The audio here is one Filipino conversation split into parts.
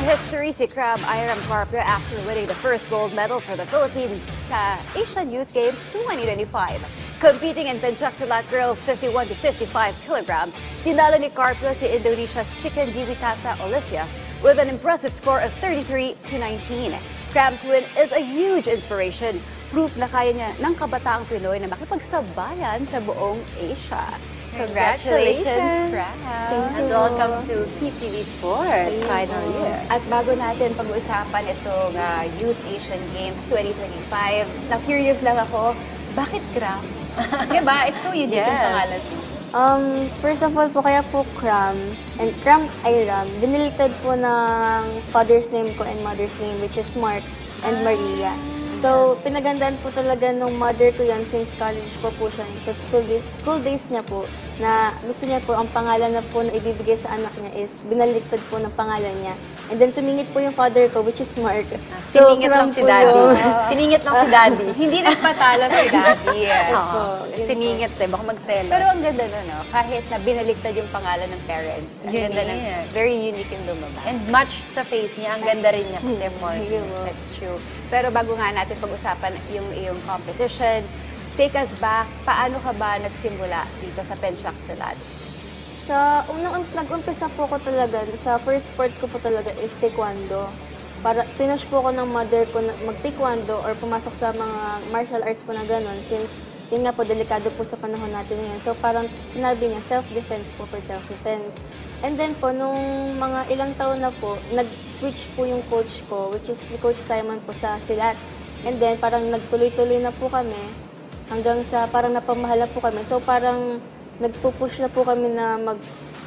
history si Cram Iram Carpio after winning the first gold medal for the Philippines sa Asian Youth Games 2025. Competing in Pencaksilat girls 51 to 55 kilogram, tinalo ni Carpio si Indonesia's Chicken Diwitata Olivia with an impressive score of 33 to 19. Cram's win is a huge inspiration, proof na kaya niya ng kabataang Pinoy na makipagsabayan sa buong Asia. Congratulations, Cram! And welcome to PTV Sports final year. At bago natin pag-uusapan itong Youth Asian Games 2025, na-curious lang ako, bakit Cram? Diba? It's so unique yung pangalan mo. First of all po, kaya po Cram and Cram Iram, biniliktad po ng father's name ko and mother's name, which is Mark and Maria. So, pinagandaan po talaga nung mother ko yan since college po siya. Sa school days niya po, na gusto niya po, ang pangalan na po na ibibigay sa anak niya is binaliktad po ng pangalan niya. And then, sumingit po yung father ko, which is Mark. So, siningit lang si Daddy. Siningit lang si Daddy. Hindi nagpatalo si Daddy. So, siningit eh, baka magselos. Pero ang ganda nun, no? Kahit na binaliktad yung pangalan ng parents. Ang ganda ng, very unique yung lumabas. And much sa face niya, ang ganda rin niya. That's true. Pero bago nga natin pag-usapan yung iyong competition, take us back, paano ka ba nagsimula dito sa Pencaksilat? Nag-umpisa po ko talaga, sa first sport ko po talaga is taekwondo. Pinush po ko ng mother ko na mag-taekwondo or pumasok sa mga martial arts po na gano'n since yun nga po, delikado po sa panahon natin ngayon. So parang sinabi niya, self-defense po for self-defense. And then po, nung mga ilang taon na po, nag-switch po yung coach ko, which is si Coach Simon po sa Silat. And then parang nagtuloy-tuloy na po kami hanggang sa parang napamahal na po kami. So parang nagpupush na po kami na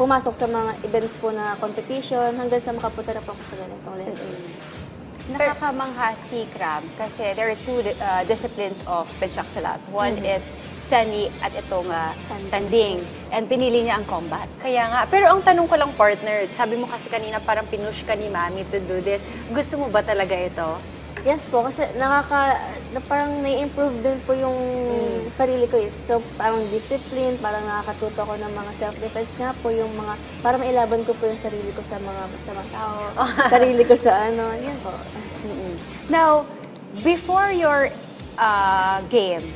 pumasok sa mga events po na competition hanggang sa makapunta na po ako sa ganitong level. Nakakamangha si Cram kasi there are two disciplines of Pencaksilat. One is seni at itong tanding. And pinili niya ang combat. Kaya nga. Pero ang tanong ko lang, partner, sabi mo kasi kanina parang pinush ka ni Mami to do this. Gusto mo ba talaga ito? Yes po, kasi parang nai-improve din po yung sarili ko. So, parang discipline, parang nakakatuto ko ng mga self-defense nga po, yung mga, parang mailaban ko po yung sarili ko sa mga masamang tao, sarili ko sa yan po. Now, before your game,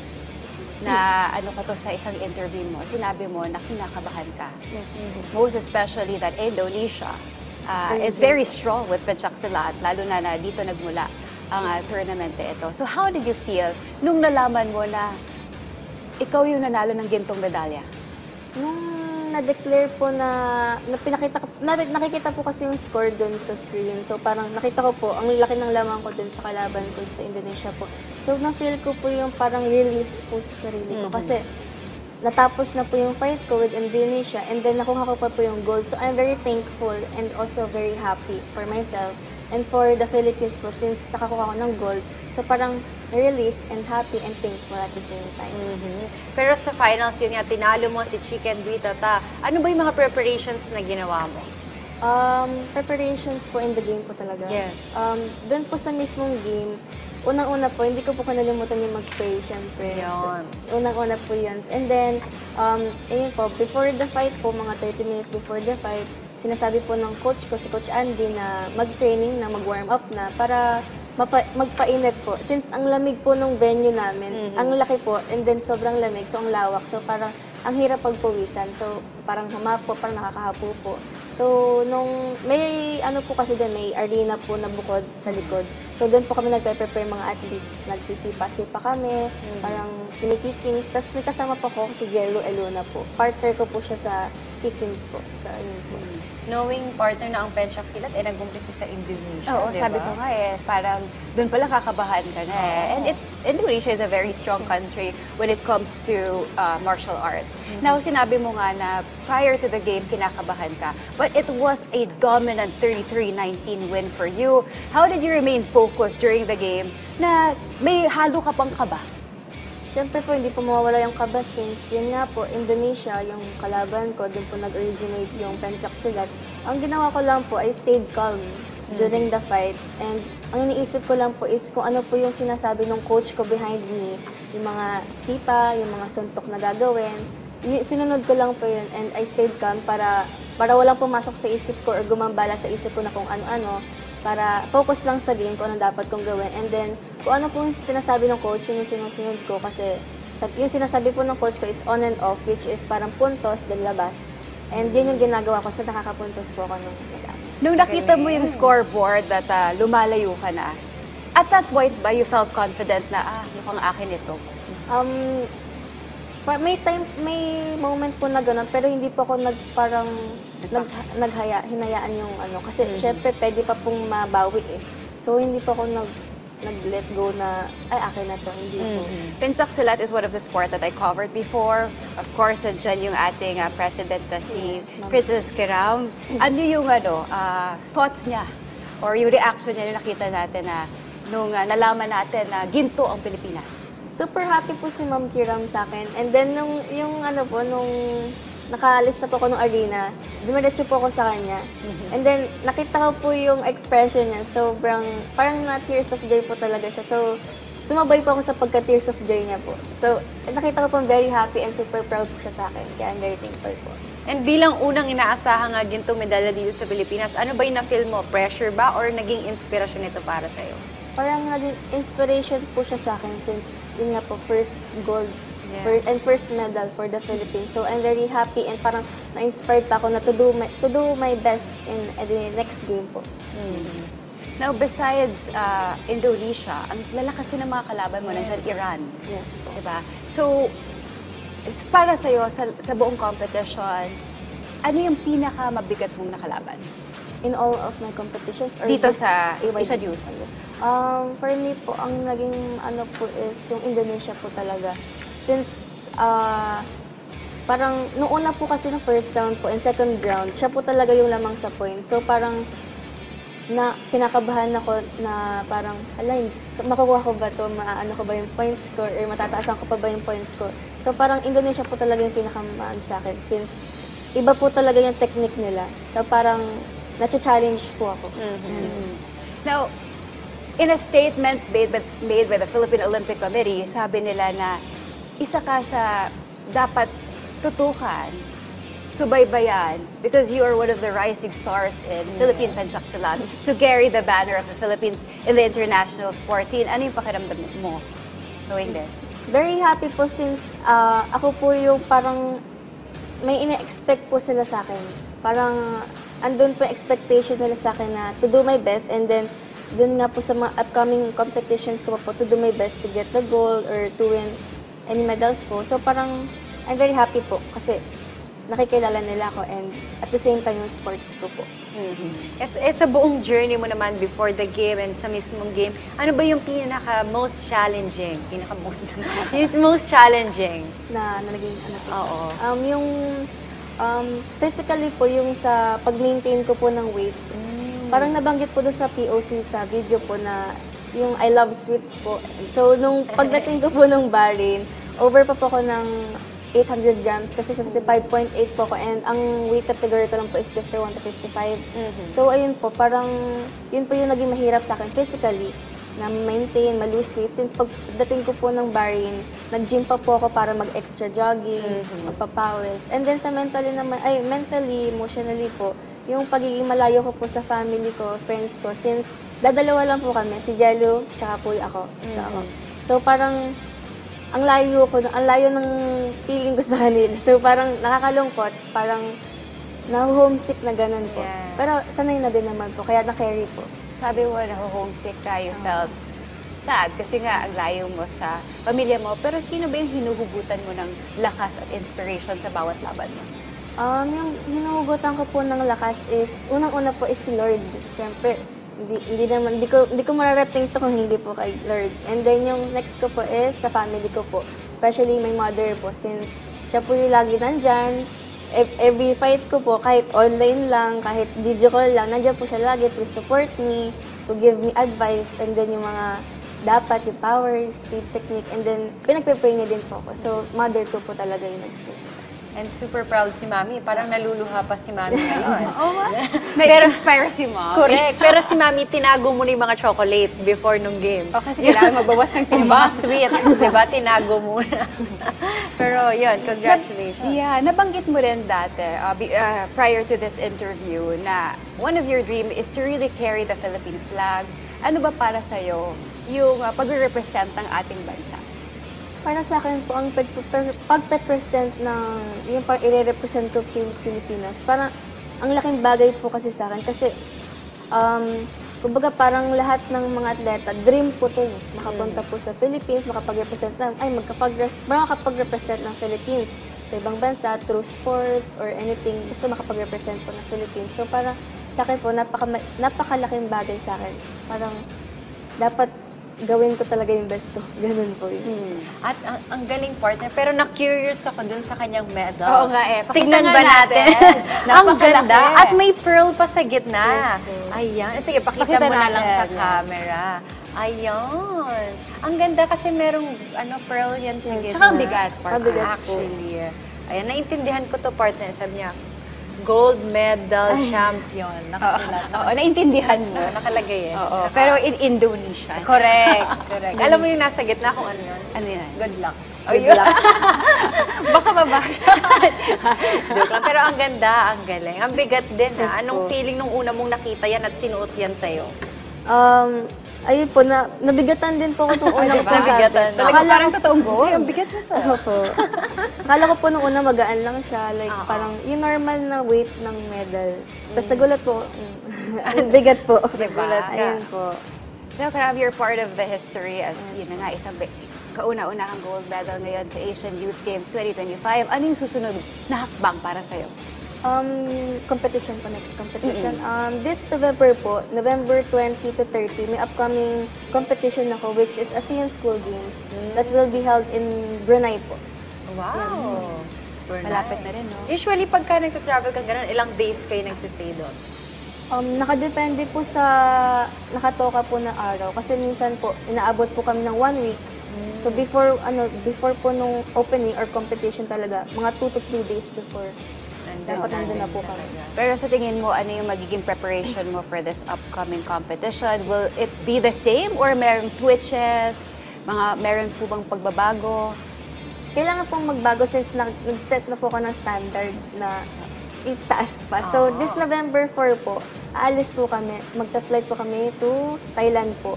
na ano ka to sa isang interview mo, sinabi mo na kinakabahan ka. Yes. Most especially that Indonesia is very strong with Pencaksilat, lalo na dito nagmula ang tournament ito. So how did you feel nung nalaman mo na ikaw yung nanalo ng gintong medalya? Nung na-declare po nakikita po kasi yung score doon sa screen. So parang nakita ko po, ang laki ng lamang ko doon sa kalaban ko sa Indonesia po. So na-feel ko po yung parang relief po sa sarili ko. Kasi natapos na po yung fight ko with Indonesia and then nakuha ko pa po yung gold. So I'm very thankful and also very happy for myself and for the Philippines po since nakakuha ko ng gold. So parang relief and happy and thankful at the same time. Pero sa finals yun nga, tinalo mo si Chicken Diwitata. Ano ba yung mga preparations na ginawa mo? Preparations po in the game po talaga. Yes. Doon po sa mismong game, unang-una po, hindi ko po kanalimutan yung mag-pray, syempre. Yun. Unang-una po yun. And then, ayun po, before the fight po, mga 30 minutes before the fight, sinasabi po ng coach ko, si Coach Andy, na mag-training, na mag-warm up na para magpainit po. Since ang lamig po nung venue namin, ang laki po, and then sobrang lamig, so ang lawak. So parang ang hirap pagpawisan. So parang hamapo, parang nakakahapo po. So nung may ano po kasi doon, may arena po na bukod sa likod. So doon po kami nagpe-prepare mga athletes. Nagsisipa-sipa kami, parang kinikikings. Tapos may kasama po ko si Jello Eluna po. Partner ko po siya sa kikings po. So ayun po. Knowing partner na ang Pencaksilat, nag-umpisa sa Indonesia, Oo, diba? sabi ko nga parang doon pala kakabahan ka na And Indonesia is a very strong country when it comes to martial arts. Now, sinabi mo nga na prior to the game, kinakabahan ka. But it was a dominant 33-19 win for you. How did you remain focused during the game na may halo ka pang kaba? Siyempre po, hindi po mawawala yung kaba since yun nga po, Indonesia, yung kalaban ko, doon po nag-originate yung Pencaksilat. Ang ginawa ko lang po, I stayed calm during the fight. And ang iniisip ko lang po is kung ano po yung sinasabi ng coach ko behind me, yung mga sipa, yung mga suntok na gagawin. Sinunod ko lang po yun and I stayed calm para walang pumasok sa isip ko or gumambala sa isip ko na kung ano-ano. para focus lang sa game kung ano dapat kong gawin. And then, kung ano pong sinasabi ng coach, yun yung sinusunod ko kasi yung sinasabi po ng coach ko is on and off, which is parang puntos, then labas. And yun yung ginagawa ko sa nakakapuntos po ako nung nag-ano. Nung nakita mo yung scoreboard that lumalayo ka na, at that point ba you felt confident na, mukhang akin ito? May moment po na gano'n, pero hindi po ako hinayaan yung ano. Kasi syempre, pwede pa pong mabawi eh. So, hindi po ako nag-let go na, ay, akin na to. Hindi po. Pencaksilat is one of the sport that I covered before. Of course, dyan yung ating president na si Princess Kiram. Ano yung thoughts niya or yung reaction niya nung nakita natin na nung nalaman natin na ginto ang Pilipinas? Super happy po si Ma'am Kiram sa akin. And then, nung nakaalis na po ako ng arena, dumiretso po ako sa kanya. And then, nakita ko po yung expression niya. Sobrang, parang na tears of joy po talaga siya. So, sumabay po ako sa pagka-tears of joy niya po. So, nakita ko po very happy and super proud po siya sa akin. Kaya I'm very thankful po. And bilang unang inaasahang gintong medalya dito sa Pilipinas, ano ba yung na-feel mo? Pressure ba or naging inspirasyon ito para sa'yo? Parang naging inspiration po siya sa akin since yun nga po, first gold and first medal for the Philippines. So I'm very happy and parang na-inspired pa ako na to do my best in the next game po. Now, besides Indonesia, ang lalakas ng mga kalaban mo, nandiyan Iran. Yes po. Diba? So, para sa'yo, sa buong competition, ano yung pinaka-mabigat mong nakalaban? In all of my competitions? Or Dito this sa AYD? Asian Youth? For me po, ang naging ano po is yung Indonesia po talaga. Since parang noong una po kasi na first round po and second round, siya po talaga yung lamang sa point. So parang kinakabahan ako na parang, makukuha ko ba ito, maano ko ba yung point score or matataasan ko pa ba yung point score. So parang Indonesia po talaga yung pinakamaan sa akin since iba po talaga yung technique nila. So parang na-challenge po ako. Now, in a statement made by the Philippine Olympic Committee, sabi nila na isa ka sa dapat tutukan, subaybayan, because you are one of the rising stars in Philippine Pencaksilat to carry the banner of the Philippines in the international sports scene. Ano yung pakiramdam mo knowing this? Very happy po since ako po yung parang may ina-expect po sila sa akin. Parang andun po yung expectation nila sa akin na to do my best and then dun nga po sa mga upcoming competitions ko po to do my best to get the gold or to win any medals po. So parang I'm very happy po kasi nakikilala nila ako and at the same time yung sports ko po. Sa buong journey mo naman before the game and sa mismong game, ano ba yung most challenging? Yung most challenging? Na naging ano po. Oo. Yung physically po, yung sa pag-maintain ko po ng weight. Parang nabanggit po doon sa POC sa video po na yung I love sweets po. So nung pagdating ko po ng Bahrain, over pa po ako ng 800 grams kasi 55.8 po ako and ang weight category ko lang po is 51 to 55. So ayun po, parang yun po yung naging mahirap sa akin physically na maintain, ma-lose weight. Since pagdating ko po ng Bahrain, nag-gym pa po ako para mag-extra jogging, magpapawis. And then sa mentally, emotionally po, yung pagiging malayo ko po sa family ko, friends ko, since dadalawa lang po kami, si Jello, tsaka po ako. So parang ang layo ng feeling ko sa kanila. So parang nakakalungkot, parang na-homesick na ganun po. Yeah. Pero sanay na din naman po, kaya na-carry po. Sabi mo na homesick ka, you felt sad kasi nga ang layo mo sa pamilya mo. Pero sino ba yung hinuhugutan mo ng lakas at inspiration sa bawat laban mo? Yung hinuhugutan ko po ng lakas is, unang-una po is si Lord. Siyempre, hindi ko mararating ito kung hindi po kay Lord. And then yung next ko po is sa family ko po. Especially my mother po, since siya po yung lagi nandyan. Every fight ko po, kahit online lang, kahit video call lang, nandiyan po siya lagi to support me, to give me advice, and then yung mga dapat, yung power, speed, technique, and then pinagpe-pray niya din po ako. So, mother ko po talaga yung nag-push. And super proud si Mami. Parang naluluha pa si Mami ngayon. Na-inspire si Mom. Correct. Pero si Mami, tinago mo na yung mga chocolate before nung game. O, kasi kailangan magbawas ng Yung timbang. mga sweets, di ba? Tinago muna. Pero yun, congratulations. Yeah, nabanggit mo rin dati, prior to this interview, na one of your dream is to really carry the Philippine flag. Ano ba para sa'yo yung pag-represent ng ating bansa? Para sa akin po, ang pagpe-present ng, yung parang i-represent ko Pilipinas, parang ang laking bagay po kasi sa akin. Kasi, kumbaga parang lahat ng mga atleta, dream po to, makapunta po sa Philippines, makakapag-represent ng Philippines sa ibang bansa, through sports or anything, basta makapag-represent po ng Philippines. So parang sa akin po, napakalaking bagay sa akin. Parang dapat gawin ko talaga yung best ko. Ganun po yun. At ang galing partner, pero na-curious ako dun sa kanyang medal. Oo nga eh. Pakita Tignan nga ba natin? Ang Napakalaki. ganda. At may pearl pa sa gitna. Yes po. Ayan. Sige, pakita Pakita mo na lang sa natin, yes. camera. Ayan. Ang ganda kasi merong pearl yan sa gitna. Saka ang bigat, partner. Mabigat po. Actually. Ayan, naintindihan ko to partner. Sabi niya, gold medal champion. Nakasulat. Oo, naintindihan mo. Nakalagay eh. Oo, pero in Indonesian. Correct. Correct. Alam mo yung nasa gitna kung ano yun? Ano yan? Good luck. Oh, yun. Baka mabaka. Joke lang. Pero ang ganda, ang galing. Ang bigat din Yes ha. Anong po. feeling nung una mong nakita yan at sinuot yan sa'yo? Ayun po, nabigatan din po ako nung unang diba? Nabigatan. Talagang parang totoong goal. Ang bigat na to. Opo. Akala ko po nung una magaan lang siya. Like, parang yung normal na weight ng medal. Tapos nagulat po. Ang bigat po. Nagulat ka. Ayun po. So, Crab, you're part of the history as, yun na nga, isang kauna-unahang gold medal ngayon sa Asian Youth Games 2025. Ano yung susunod na hakbang para sa'yo? Competition po, next competition. This November po, November 20 to 30, may upcoming competition ako which is ASEAN School Games that will be held in Brunei po. Wow. Malapit na rin, no? Usually, pagka nag-travel ka gano'n, ilang days kayo nagsistay doon? Nakadepende po sa nakatoka po na araw kasi minsan po inaabot po kami ng 1 week. So before po nung opening or competition talaga, mga 2 to 3 days before. Dapat nandun na po kami. Pero sa tingin mo, ano yung magiging preparation mo for this upcoming competition? Will it be the same or merong twitches? Meron po bang pagbabago? Kailangan pong magbago since nag-step na po ako ng standard na itaas pa. So this November 4 po, aalis po kami. Magta-flight po kami to Thailand po.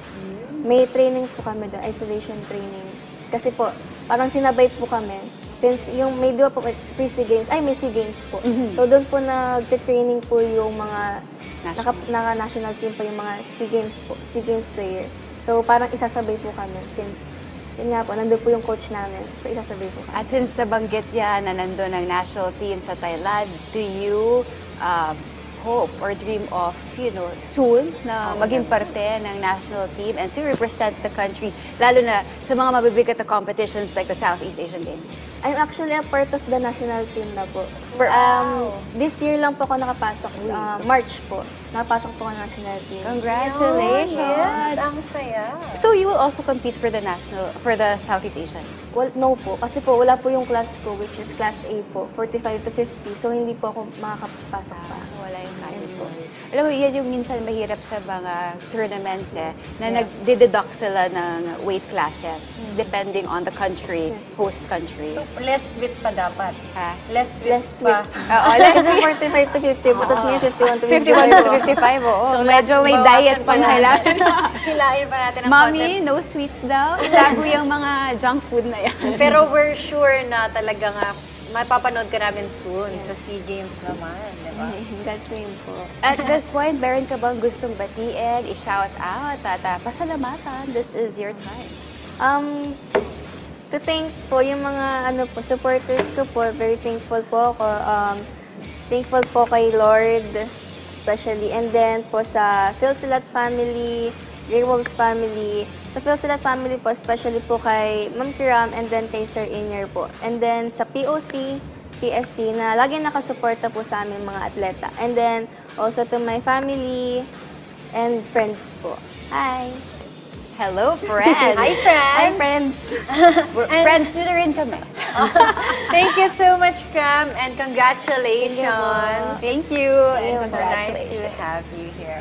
May training po kami doon, isolation training. Kasi po, parang sinabay po kami. Since yung may di ba po pre-SEA Games, may SEA Games po. So doon po nagte-training po yung mga naka-national team po yung mga SEA Games player. So parang isasabay po kami since yun nga po, nandun po yung coach namin. So isasabay po kami. At since nabanggit yan na nandun ang national team sa Thailand, do you hope or dream of, soon na maging parte ng national team and to represent the country, lalo na sa mga mabibigat na competitions like the Southeast Asian Games? I'm actually a part of the national team na po. This year lang po ako nakapasok. March po. Nakapasok po ako ng national team. Congratulations! Ang saya. So you will also compete for the Southeast Asian? Well, no po. Kasi po, wala po yung class ko, which is class A po, 45 to 50. So, hindi po ako makakapasok pa. Wala yung kanis po. Alam mo, yan yung minsan mahirap sa mga tournaments na nagde-deduct sila ng weight classes depending on the country, host country. So, less sweet pa dapat. Ha? Less sweet Less pa. sweet. Oo, Kasi 45 to 50 po, tapos ngayon 51 to 51 to 55, oo. Medyo may diet pa na kailangan. Hilain pa natin ang Mommy, no sweets daw. Lago yung mga junk food na yan. Pero we're sure na talaga nga mapapanood ka namin soon sa SEA Games naman, di ba? God's name po. At this point, meron ka bang gustong batiin, i-shout out, at pasalamatan? This is your time. To thank po yung mga supporters ko po, very thankful po ako. Thankful po kay Lord, especially. And then po sa Philsilat family, Grey Wolves family. Sa Philsilat family po, especially po kay Ma'am Kiram and then kay Sir Inier po. And then sa POC, PSC na laging nakasuporta po sa aming mga atleta. And then also to my family and friends po. Hi! Hello, friends! Hi, friends! Hi, friends! Friends nyo na rin kami. Thank you so much, Cram, and congratulations. Thank you, It and was so nice to congratulations. have you here.